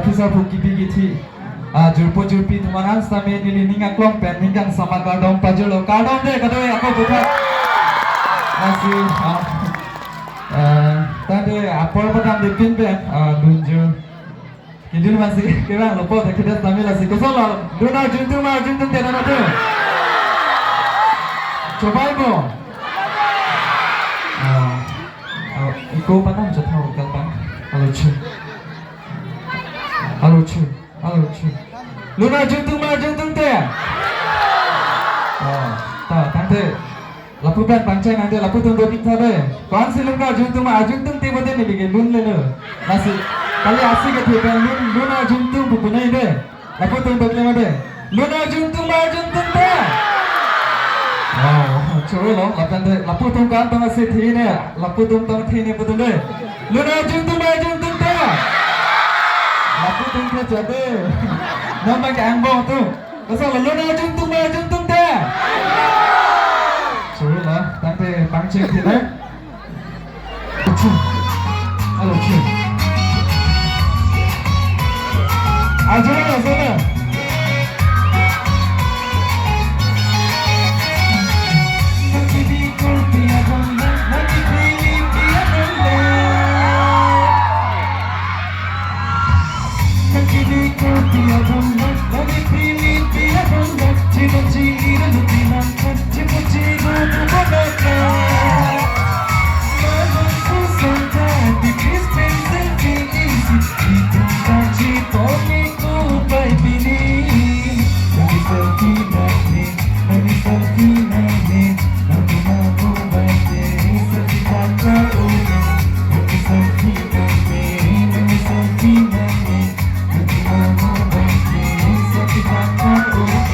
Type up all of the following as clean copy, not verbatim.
Pisa Puki Bigiti, Jurpo Jurpi, Manan Same, Nilinga Klom, Penningan Sama Kardom, Pajulo, Kardom, Kado, Apobuka. Masih, tadi apa pertama dipin ben, Dunju. Kini masih kira lupa, kita sambil masih kosong. Duna juntung tiada nanti. Coba ibu. Ibu mana macam tahu kan? Halo cu. Luna juntung tiada. Tak, tante. Lapu ben pancai nanti lapu tunggu kita deh. Kawan silung kau juntung tiba tiba ni bikin lun le. Masih kali asik ke tiba luna juntung bukannya ini. Lapu tunggu lama deh. Luna juntung deh. Wow, coba lo, lapu tunggu kan tengah sini ni. Lapu tunggu sini betul deh. Luna juntung deh. Lapu tunggu jadi. Nama keambang tu. Pasal luna juntung deh. Sorry lah, tante pancing tidak. Halo cu. Ajar lah sana. Nanti di kurpi abangnya, nanti pilih dia boleh. Nanti di kurpi abangnya, nanti pilih dia boleh. Ciri-ciri lebih mantap, ciri-ciri lebih mantap. Malamku santai di Crispin Sensei, itu kaji toniku baik ini. Lagi selfie nane, nanti aku baik deh, selfie kakak udah. Lagi selfie nane, nanti aku baik deh, selfie kakak udah.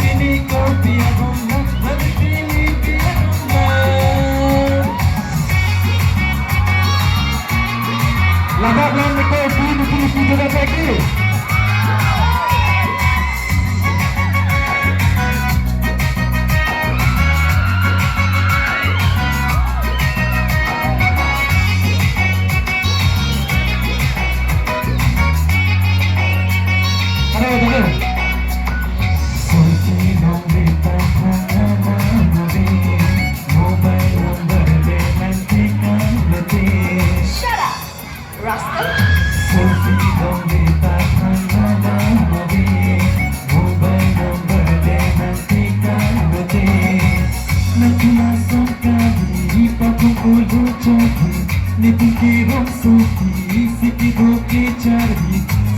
Kini kau biar rumah, nanti pilih biar rumah. Lama belum kau pilih sudah lagi.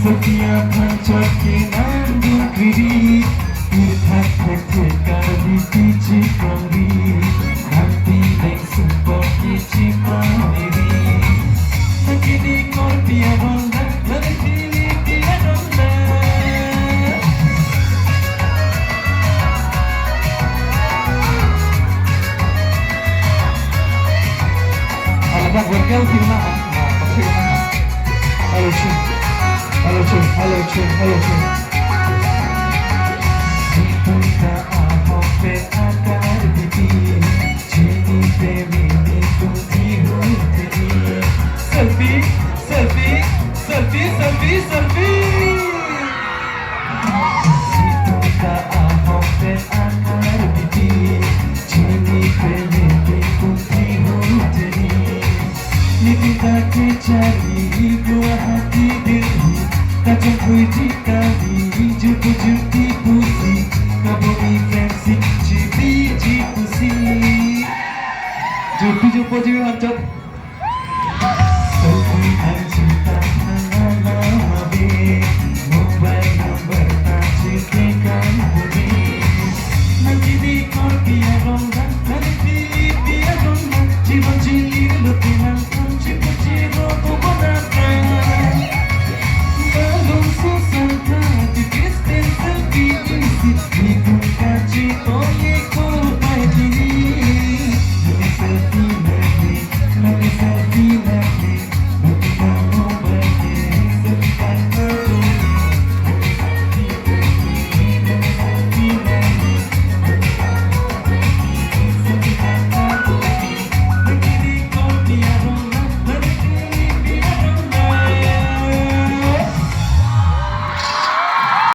Setiap hancur kinan berdiri, lihat ketika di cici kongri, nanti naik sumpah cici mandiri. Begini kau biar ronda, nanti pilih biar ronda. Alamak berkel firman, pasti firman. Halo cu. Kita ahok pe akar bibi, cini pe mini kunci hati. Selfie. Kita ahok pe akar bibi, cini pe mini kunci hati. Ni kita kecari.